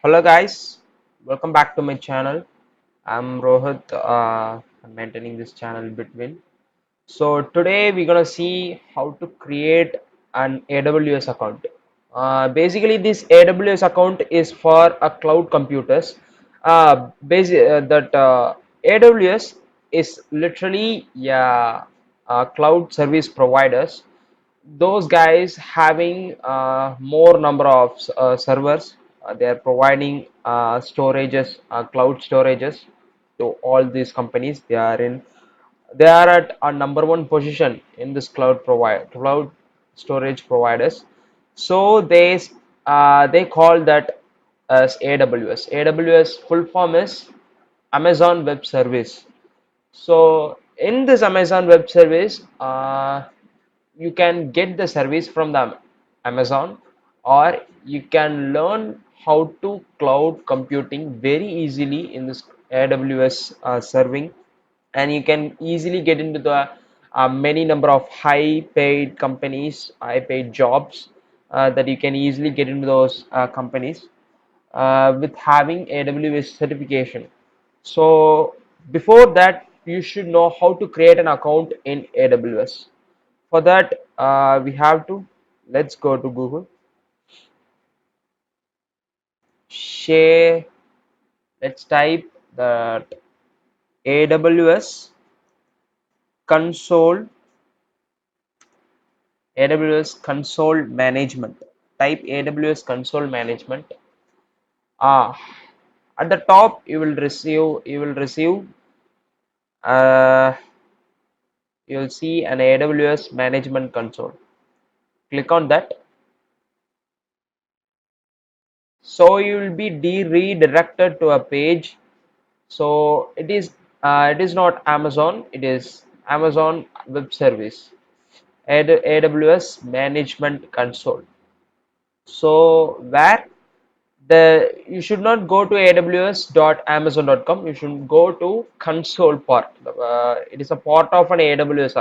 Hello guys, welcome back to my channel. I'm Rohit. I'm maintaining this channel between. So today we're gonna see how to create an AWS account. Basically, this AWS account is for a cloud computers. AWS is literally cloud service providers, those guys having more number of servers. They are providing storages, cloud storages to all these companies. They are at a number one position in this cloud storage providers. So they call that as AWS. AWS full form is Amazon Web Service. So in this Amazon Web Service, you can get the service from the Amazon, or you can learn how to cloud computing very easily in this AWS serving, and you can easily get into the many number of high paid companies, high paid jobs, that you can easily get into those companies with having AWS certification. So before that, you should know how to create an account in AWS. For that, we have to, let's go to Google, share, let's type that AWS console, AWS console management. Type AWS console management. Ah, at the top uh, you'll see an AWS management console. Click on that. So you will be redirected to a page. So it is not Amazon, it is Amazon Web Service, AWS Management Console. So where the you should not go to aws.amazon.com. You should go to console part. It is a part of an AWS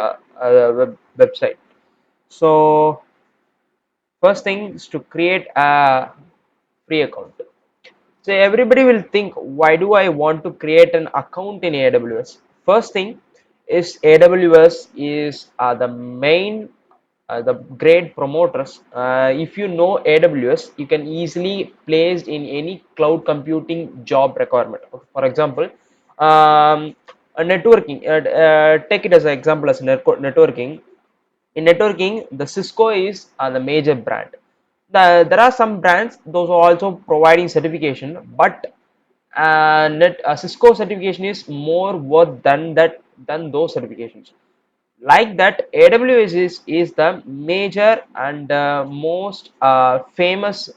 website. So first thing is to create a free account. So everybody will think, why do I want to create an account in AWS? First thing is AWS is the main, the great promoters. If you know AWS, you can easily place in any cloud computing job requirement. For example, networking. Take it as an example as networking. In networking, the Cisco is the major brand. There are some brands those are also providing certification, but Cisco certification is more worth than those certifications. Like that, AWS is the major and most famous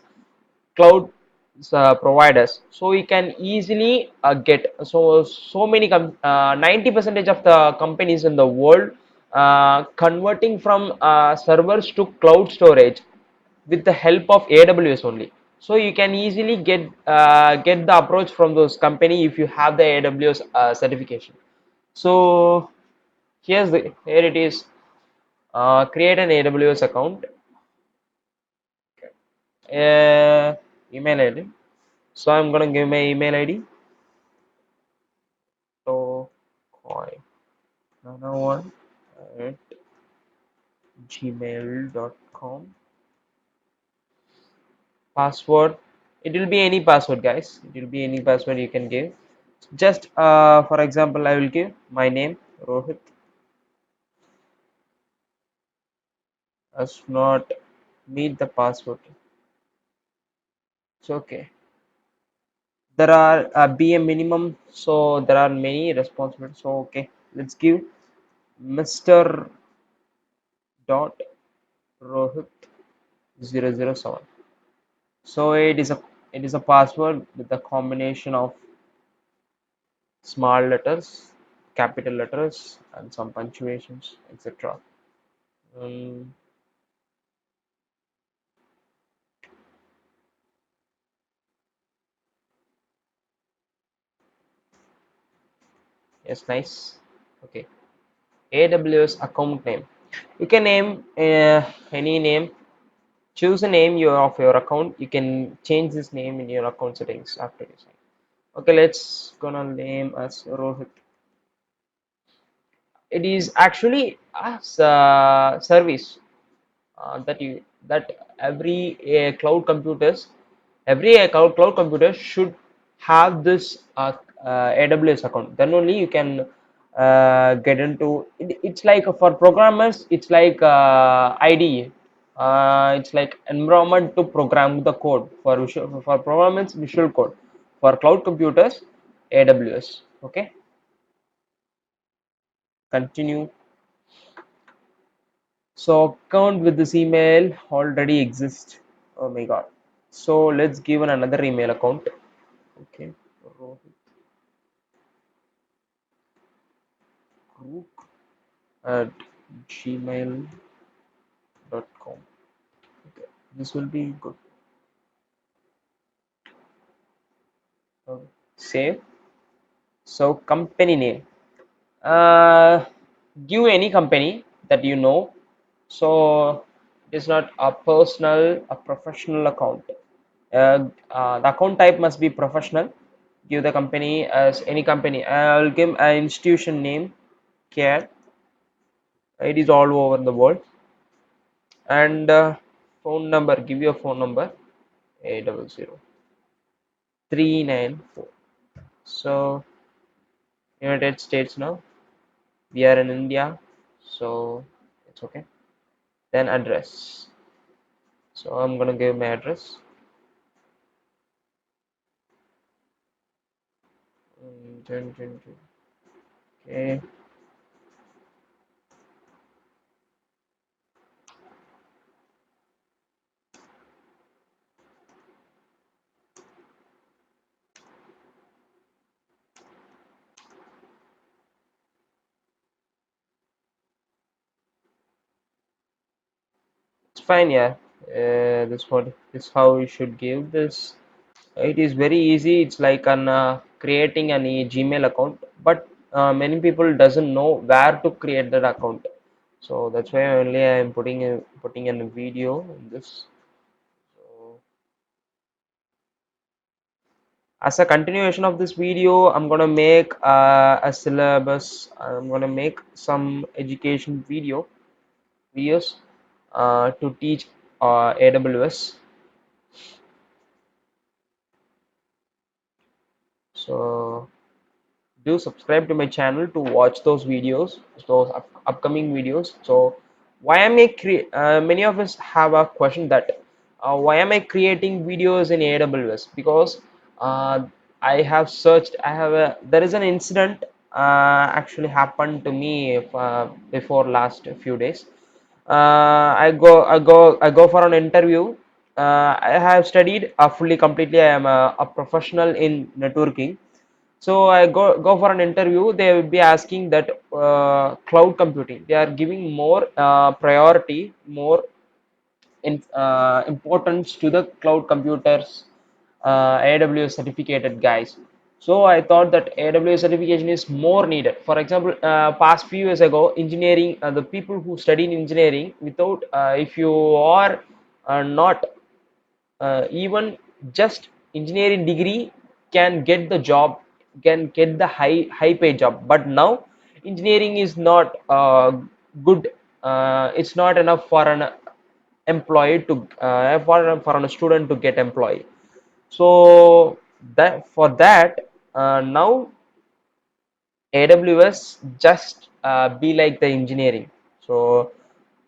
cloud providers. So you can easily get, so many 90 percentage of the companies in the world converting from servers to cloud storage with the help of AWS only. So you can easily get the approach from those company if you have the AWS certification. So here it is. Create an AWS account, email ID. So I'm gonna give my email ID. So coin 101 at gmail.com. Password. It will be any password, guys. It will be any password you can give. Just for example, I will give my name Rohit. Does not meet the password. It's okay. There are be a minimum, so there are many responsibilities. So okay, let's give Mr. Dot Rohit 007. So it is a password with a combination of small letters, capital letters, and some punctuations, etc. Um, yes, nice. Okay. AWS account name. You can name any name. choose a name of your account. You can change this name in your account settings after you sign. Okay, let's gonna name as Rohit. It is actually a service that you that every cloud computer should have this AWS account. Then only you can get into it. It's like for programmers, it's like IDE. It's like environment to program the code for for programmers, Visual Code. For cloud computers, AWS. Okay, continue. So account with this email already exists. Oh my god. So let's give another email account. Okay. Rohit Group at gmail.com. Okay. This will be good. Okay. Save. So company name. Uh, give any company that you know. So it is not a personal, a professional account. The account type must be professional. Give the company as any company. I'll give an institution name, CARE. It is all over the world. And phone number. Give your phone number. 800 394. So United States now. We are in India, so it's okay. Then address. So I'm gonna give my address. Okay. It's fine, yeah. This how you should give this. It is very easy. It's like an creating an Gmail account, but many people doesn't know where to create that account. So that's why only I am putting in a video in this. So as a continuation of this video, I'm gonna make a syllabus. I'm gonna make some education videos to teach AWS. So do subscribe to my channel to watch those videos, those upcoming videos. So why am I many of us have a question that why am I creating videos in AWS? Because uh, I have searched, I have a there is an incident actually happened to me before last few days. I go for an interview. I have studied fully completely. I am a professional in networking. So I go for an interview. They will be asking that cloud computing. They are giving more priority, more importance to the cloud computers, AWS certificated guys. So I thought that AWS certification is more needed. For example, past few years ago, engineering, the people who studied engineering without, if you are not even just engineering degree can get the job, can get the high paid job. But now engineering is not good. It's not enough for an employee to for a student to get employed. So that for that now AWS just be like the engineering. So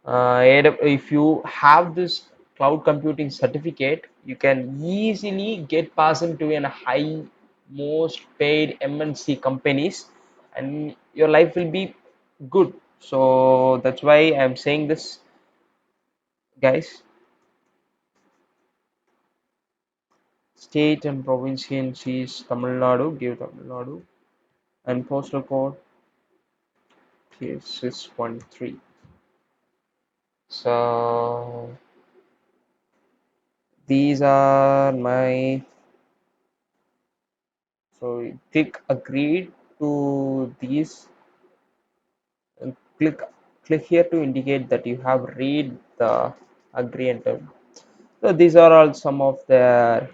if you have this cloud computing certificate, you can easily get passed into a high, most paid MNC companies, and your life will be good. So that's why I'm saying this, guys. State and province Tamil Nadu, give Tamil Nadu, and postal code is 613. So these are my, so click agreed to these and click here to indicate that you have read the agree enter. So these are all some of their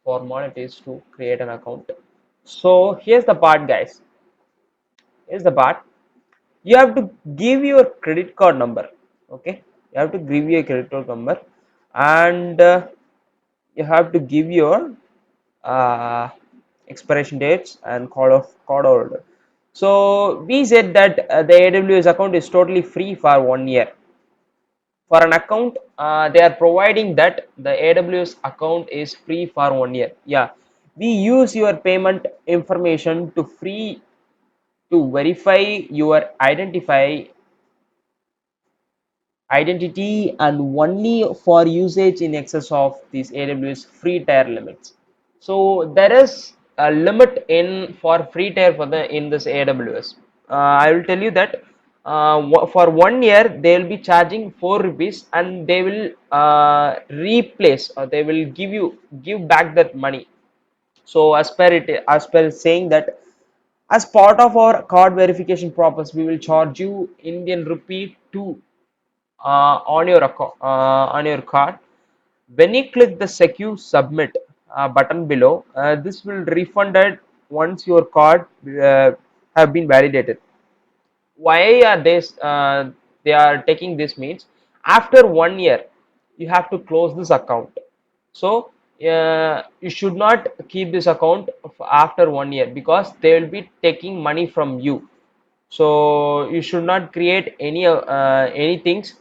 formalities to create an account. So here's the part, guys. Here's the part. You have to give your credit card number. Okay, you have to give your credit card number, and you have to give your uh, expiration dates and card holder. So we said that the AWS account is totally free for 1 year. For an account, they are providing that the AWS account is free for 1 year. Yeah, we use your payment information to free to verify your identity and only for usage in excess of these AWS free tier limits. So there is a limit in for free tier for the in this AWS. I will tell you that for 1 year they will be charging 4 rupees, and they will replace, or they will give back that money. So as per saying that, as part of our card verification process, we will charge you Indian rupee 2 on your card. When you click the secure submit button below, this will refunded once your card have been validated. Why are they are taking this means, after 1 year you have to close this account. So you should not keep this account after 1 year, because they will be taking money from you. So you should not create any things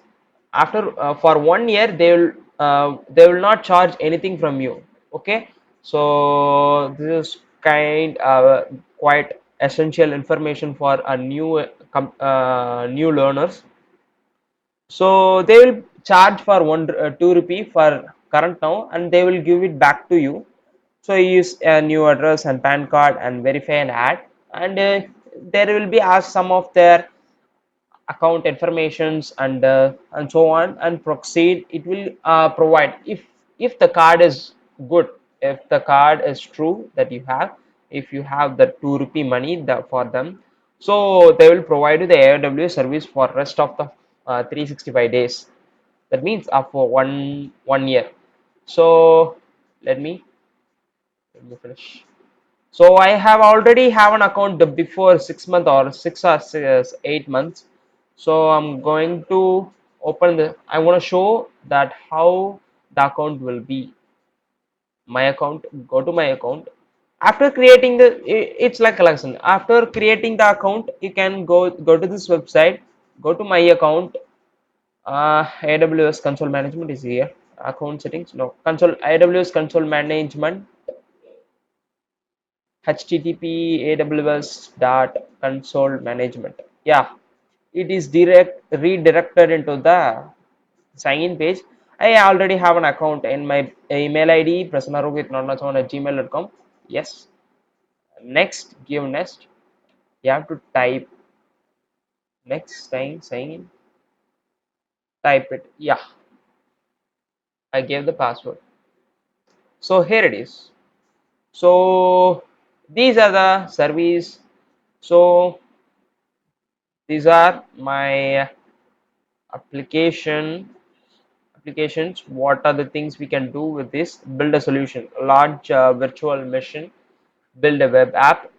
after for 1 year. They will not charge anything from you. Okay, so this is quite essential information for a new learners. So they will charge for 2 rupee for current now, and they will give it back to you. So you use a new address and PAN card and verify and add, and there will be asked some of their account informations and so on, and proceed. It will provide, if the card is good, if the card is true that you have, if you have the 2 rupee money for them, so they will provide you the AWS service for rest of the 365 days. That means for one year. So let me let me finish. So I have already have an account before 6 months or 8 months. So I'm going to open the. I want to show that how the account will be. My account. Go to my account. After creating it's like a lesson. After creating the account, you can go to this website. Go to my account. AWS console management is here. Account settings. No, console AWS console management, http aws dot console management. Yeah, it is redirected into the sign in page. I already have an account in my email id prasannarohit@gmail.com. Yes, next, give next. You have to type next, sign in, type it. Yeah, I gave the password. So here it is. So these are the service. So these are my application applications. What are the things we can do with this? Build a solution, a large virtual machine, build a web app,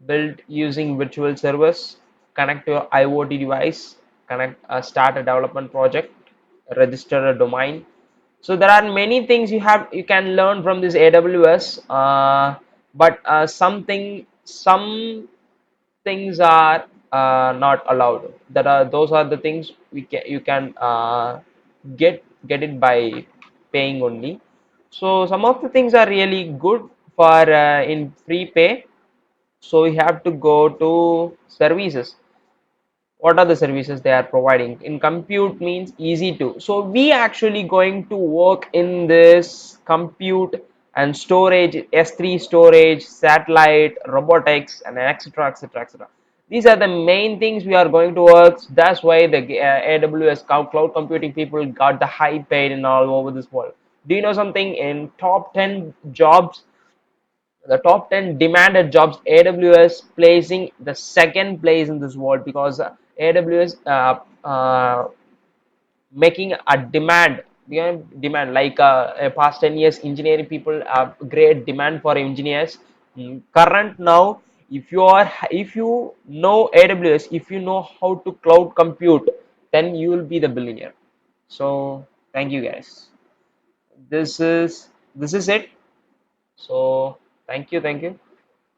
build using virtual servers, connect to IoT device, start a development project, register a domain. So there are many things you can learn from this AWS, but some things are not allowed. That are those are the things you can get it by paying only. So some of the things are really good for in free pay. So we have to go to services. What are the services they are providing? In compute means easy to. So we actually going to work in this compute and storage, S3 storage, satellite, robotics, and etc, etc, etc. These are the main things we are going to work. That's why the AWS cloud computing people got the high paid in all over this world. Do you know something? In top 10 jobs, the top 10 demanded jobs, AWS placing the second place in this world, because AWS making a demand. demand like past 10 years engineering people have great demand for engineers. Current now, if you know AWS, if you know how to cloud compute, then you will be the billionaire. So thank you guys. This is it. So thank you,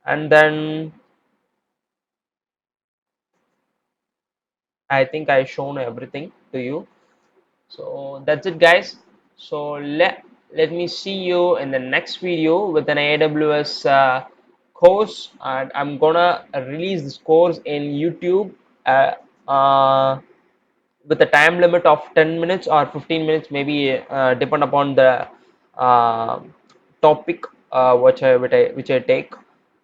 and then I think I shown everything to you. So that's it, guys. So let me see you in the next video with an AWS course, and I'm gonna release this course in YouTube. Uh, uh, with a time limit of 10 minutes or 15 minutes, maybe depend upon the uh, topic which I take.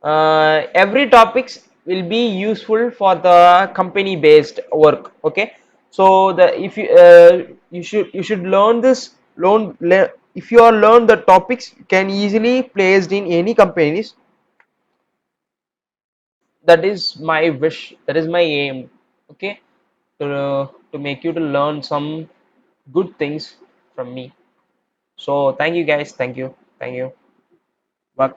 Every topics will be useful for the company based work. Okay, so the if you you should learn this if you are learn the topics, you can easily placed in any companies. That is my wish, that is my aim. Okay, to make you to learn some good things from me. So thank you guys, thank you. Bye.